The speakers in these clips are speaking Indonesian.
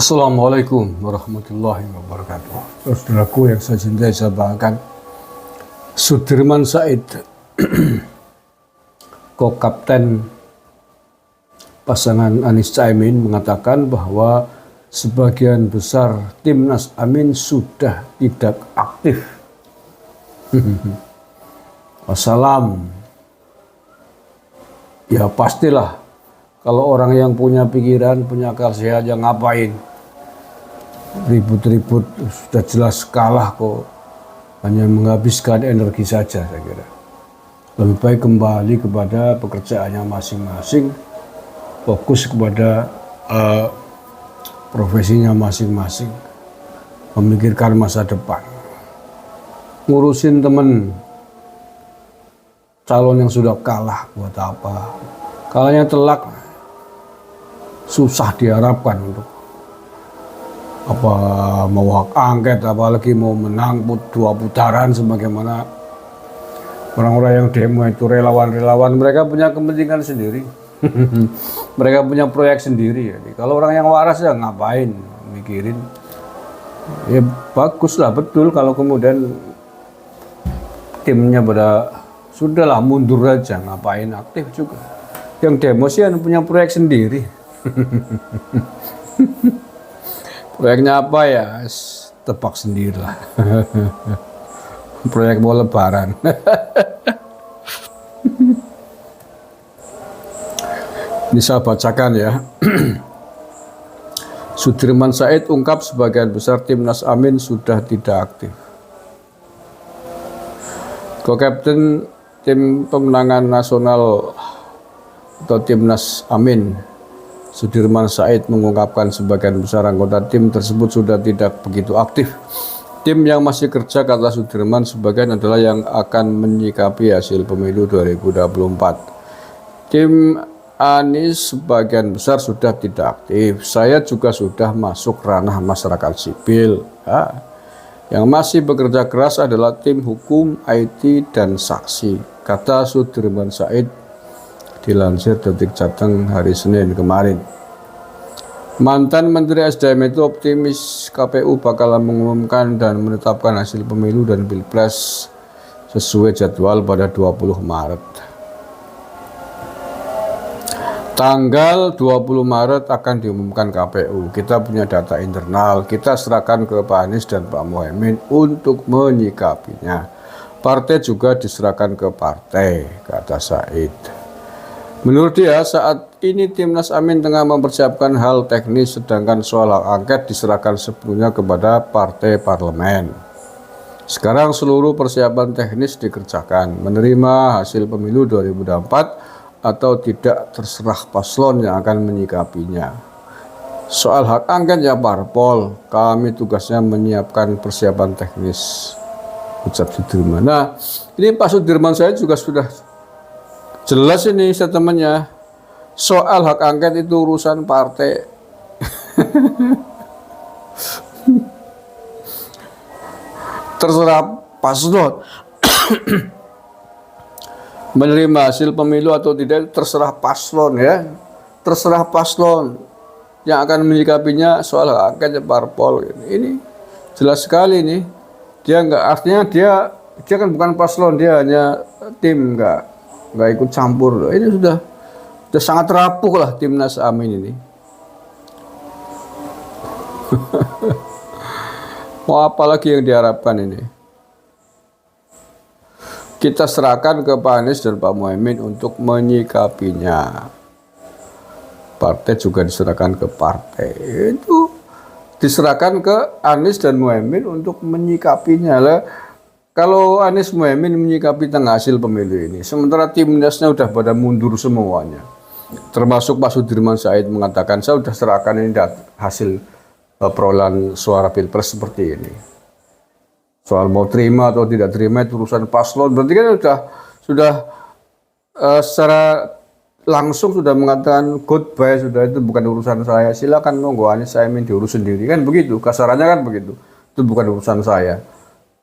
Assalamualaikum warahmatullahi wabarakatuh. Saudaraku yang saya cintai, saya banggakan, Sudirman Said, ko-kapten pasangan Anies Caimin, mengatakan bahwa sebagian besar timnas Amin sudah tidak aktif. Wassalam. Ya pastilah, kalau orang yang punya pikiran, punya akal sehat, yang ngapain ribut-ribut, sudah jelas kalah kok, hanya menghabiskan energi saja. Saya kira lebih baik kembali kepada pekerjaannya masing-masing, fokus kepada profesinya masing-masing, memikirkan masa depan. Ngurusin temen calon yang sudah kalah buat apa? Kalahnya telak, susah diharapkan untuk apa mau hak angket, apalagi mau menang 2 putaran sebagaimana orang-orang yang demo itu. Relawan-relawan mereka punya kepentingan sendiri. Mereka punya proyek sendiri. Jadi kalau orang yang waras ya ngapain mikirin. Ya baguslah, betul kalau kemudian timnya pada sudahlah mundur aja, ngapain aktif juga. Yang demo sih punya proyek sendiri. Proyeknya apa ya? Tebak sendirilah. Proyek mau lebaran. Ini saya bacakan ya. Sudirman Said ungkap sebagian besar timnas Amin sudah tidak aktif. Ko-kapten tim pemenangan nasional atau timnas Amin, Sudirman Said, mengungkapkan sebagian besar anggota tim tersebut sudah tidak begitu aktif. Tim yang masih kerja, kata Sudirman, sebagian adalah yang akan menyikapi hasil pemilu 2024. Tim Anies sebagian besar sudah tidak aktif. Saya juga sudah masuk ranah masyarakat sipil. Yang masih bekerja keras adalah tim hukum, IT, dan saksi, kata Sudirman Said, dilansir Detik Jateng hari Senin kemarin. Mantan Menteri SDM itu optimis KPU bakal mengumumkan dan menetapkan hasil pemilu dan pilpres sesuai jadwal pada 20 Maret. Tanggal 20 Maret akan diumumkan KPU. Kita punya data internal, kita serahkan ke Pak Anies dan Pak Muhaimin untuk menyikapinya. Partai juga diserahkan ke partai, kata Said. Menurut dia, saat ini timnas Amin tengah mempersiapkan hal teknis, sedangkan soal hak angket diserahkan sepenuhnya kepada partai parlemen. Sekarang seluruh persiapan teknis dikerjakan. Menerima hasil pemilu 2024 atau tidak terserah paslon yang akan menyikapinya. Soal hak angketnya parpol, kami tugasnya menyiapkan persiapan teknis, ucap Sudirman. Nah, ini Pak Sudirman saya juga sudah jelas ini statementnya. Soal hak angket itu urusan partai. Terserah paslon. Menerima hasil pemilu atau tidak terserah paslon ya. Terserah paslon yang akan menyikapinya. Soal hak angket parpol. Ini jelas sekali nih. Dia enggak, artinya dia kan bukan paslon, dia hanya tim, enggak ikut campur. Ini sudah sangat rapuh lah timnas Amin ini. Mau apa lagi yang diharapkan ini? Kita serahkan ke Pak Anies dan Pak Muhaimin untuk menyikapinya. Partai juga diserahkan ke partai. Itu diserahkan ke Anies dan Muhaimin untuk menyikapinya lah. Kalau Anies Muhaimin menyikapi tengah hasil pemilu ini, sementara timnasnya udah pada mundur semuanya. Termasuk Pak Sudirman Said mengatakan, saya sudah serahkan ini hasil perolehan suara pilpres seperti ini. Soal mau terima atau tidak terima itu urusan paslon. Berarti kan sudah secara langsung sudah mengatakan goodbye, sudah, itu bukan urusan saya. Silakan monggo Anies Caimin diurus sendiri, kan begitu. Kasarannya kan begitu. Itu bukan urusan saya.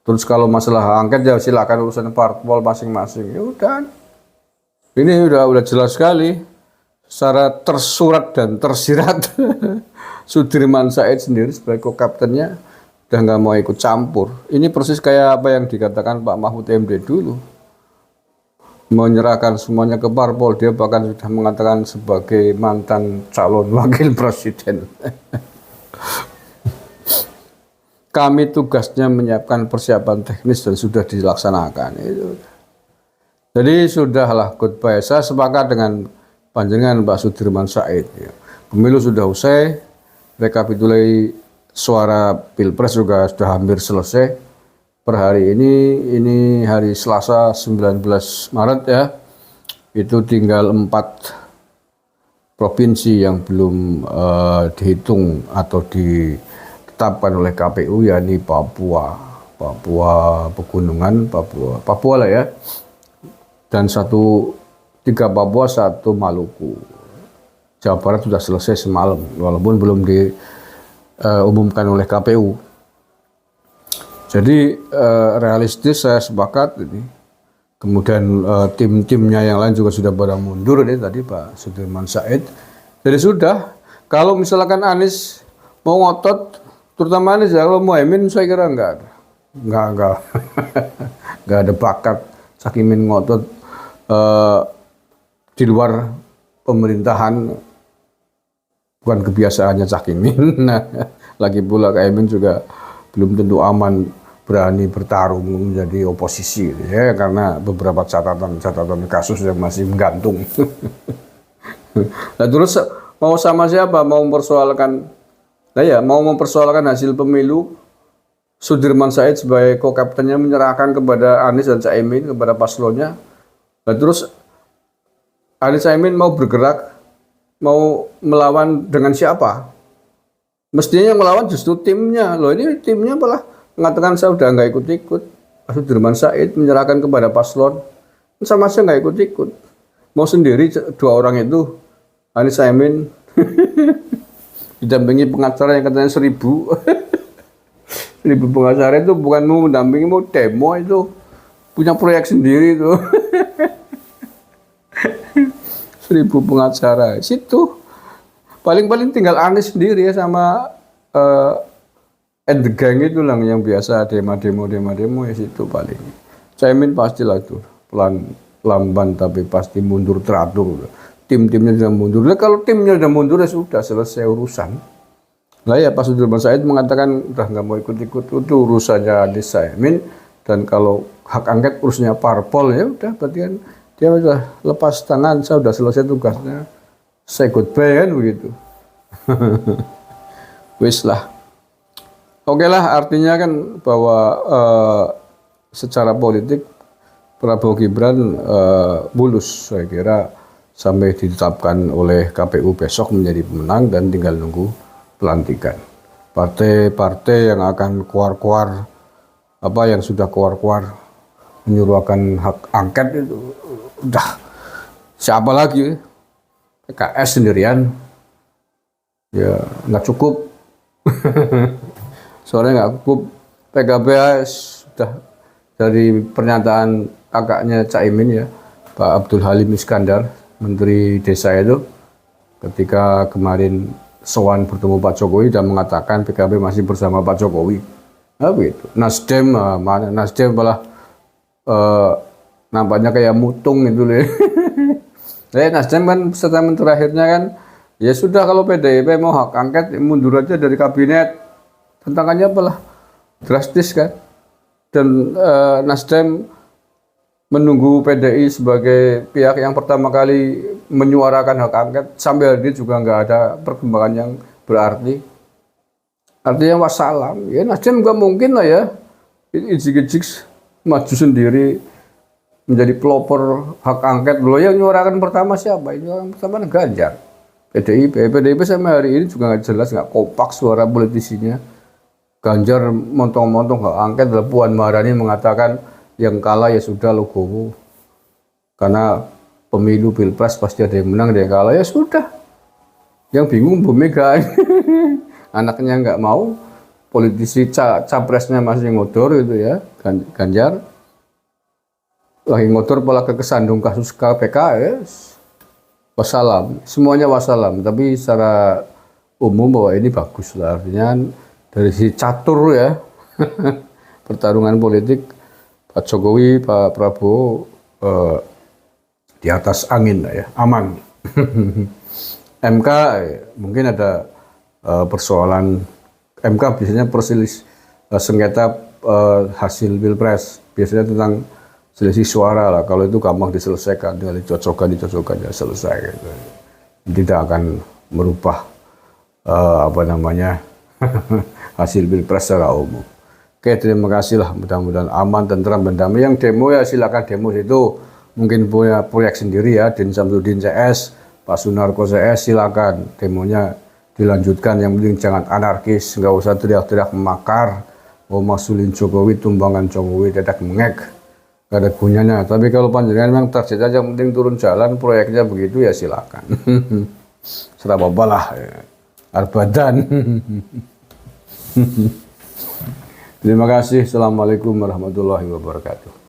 Terus kalau masalah angket ya silakan urusan parpol masing-masing. Ya udah. Ini udah jelas sekali secara tersurat dan tersirat Sudirman Said sendiri sebagai kaptennya udah nggak mau ikut campur. Ini persis kayak apa yang dikatakan Pak Mahfud MD dulu, menyerahkan semuanya ke parpol. Dia bahkan sudah mengatakan sebagai mantan calon wakil presiden. Kami tugasnya menyiapkan persiapan teknis dan sudah dilaksanakan itu. Jadi sudahlah goodbye. Saya sepakat dengan panjenengan Pak Sudirman Said. Ya. Pemilu sudah usai, rekapitulasi suara pilpres juga sudah hampir selesai. Per hari ini hari Selasa 19 Maret ya, itu tinggal 4 provinsi yang belum dihitung atau ditetapkan oleh KPU, yakni Papua Pegunungan, Papua lah ya, dan 3 Papua, 1 Maluku. Jawa Barat sudah selesai semalam, walaupun belum diumumkan oleh KPU. Jadi realistis saya sepakat ini. Kemudian tim-timnya yang lain juga sudah pada mundur nih tadi Pak Sudirman Said. Jadi sudah, kalau misalkan Anies mau ngotot, terutama Anies ya, kalau Muhaimin saya kira enggak ada bakat Cakimin ngotot di luar pemerintahan, bukan kebiasaannya Cakimin. Nah, lagi pula Caimin juga belum tentu aman berani bertarung menjadi oposisi ya, karena beberapa catatan kasus yang masih menggantung. Nah, terus mau sama siapa? Mau mempersoalkan hasil pemilu. Sudirman Said sebagai co-kaptennya menyerahkan kepada Anies dan Caimin, kepada paslonnya. Nah, terus Anies Caimin mau bergerak, mau melawan dengan siapa? Mestinya yang melawan justru timnya. Loh, ini timnya malah mengatakan saya udah nggak ikut-ikut. Sudirman Said menyerahkan kepada paslon, sama saya nggak ikut-ikut. Mau sendiri 2 orang itu, Anies Caimin, didampingi pengacara yang katanya 1.000. 1.000 pengacara itu bukan mau mendampingi, mau demo itu. Punya proyek sendiri itu. 1.000 pengacara. Situ. Paling-paling tinggal Anies sendiri ya, sama and the gang itu lah yang biasa demo ya, situ paling. Caimin pastilah itu lamban tapi pasti mundur teratur. Tim-timnya sudah mundur. Nah, kalau timnya sudah mundur ya sudah selesai urusan. Lah ya Pak Sudirman Said mengatakan udah nggak mau ikut-ikut, itu urusannya Anies Caimin, dan kalau hak angket urusannya parpol, ya udah berarti kan dia sudah lepas tangan, saya sudah selesai tugasnya, say goodbye kan begitu. Wis lah. Oke lah, artinya kan bahwa secara politik Prabowo Gibran mulus, saya kira, sampai ditetapkan oleh KPU besok menjadi pemenang dan tinggal nunggu pelantikan. Partai-partai yang akan keluar-keluar, apa yang sudah keluar-keluar menyuruhkan hak angket itu udah siapa lagi? PKS sendirian ya nggak cukup. Soalnya nggak cukup. PKB sudah dari pernyataan kakaknya Caimin ya, Pak Abdul Halim Iskandar, Menteri Desa itu, ketika kemarin sowan bertemu Pak Jokowi dan mengatakan PKB masih bersama Pak Jokowi. Nah, begitu. Nasdem mana? Nasdem malah nampaknya kayak mutung itu loh. Nasdem kan statement terakhirnya kan, ya sudah kalau PDIP mau hak angket mundur aja dari kabinet. Tantangannya apalah drastis kan. Dan Nasdem menunggu PDI sebagai pihak yang pertama kali menyuarakan hak angket, sampai hari ini juga nggak ada perkembangan yang berarti. Artinya wassalam. Ya Nasdem nggak mungkin lah ya ijik-ijik maju sendiri menjadi pelopor hak angket. Loh, yang menyuarakan pertama siapa? Ini orang pertama Ganjar. PDIP sampai hari ini juga nggak jelas, nggak kompak suara politisinya. Ganjar montong-montong hak angket. Puan Maharani mengatakan yang kalah ya sudah logowo, karena pemilu pilpres pasti ada yang menang, ada yang kalah, ya sudah. Yang bingung Bu Mega. Anaknya nggak mau, politisi capresnya masih ngodor gitu ya, Ganjar lagi ngodor, pola kesandung kasus KPK ya. Wassalam, semuanya wassalam. Tapi secara umum bahwa ini bagus lah. Artinya dari si catur ya, pertarungan politik Pak Jokowi, Pak Prabowo di atas angin lah ya, aman. MK mungkin ada persoalan MK biasanya sengketa hasil pilpres biasanya tentang selisih suara lah. Kalau itu gampang diselesaikan, tinggal dicocokkan ya selesai. Gitu. Tidak akan merubah hasil pilpres secara umum. Oke, terima kasih lah. Mudah-mudahan aman, tentram, dan damai. Yang demo ya silakan demo situ. Mungkin punya proyek sendiri ya, Din Samsudin CS, Pak Sunarko CS, silakan demonya dilanjutkan. Yang penting jangan anarkis, nggak usah teriak-teriak makar. Oh, masulin Jokowi, tumbangan Jokowi, tetek mengek, nggak ada gunanya. Tapi kalau panjenengan memang target aja, yang penting turun jalan, proyeknya begitu ya silakan. Serah babalah, ya. Arbadan. Terima kasih. Assalamualaikum warahmatullahi wabarakatuh.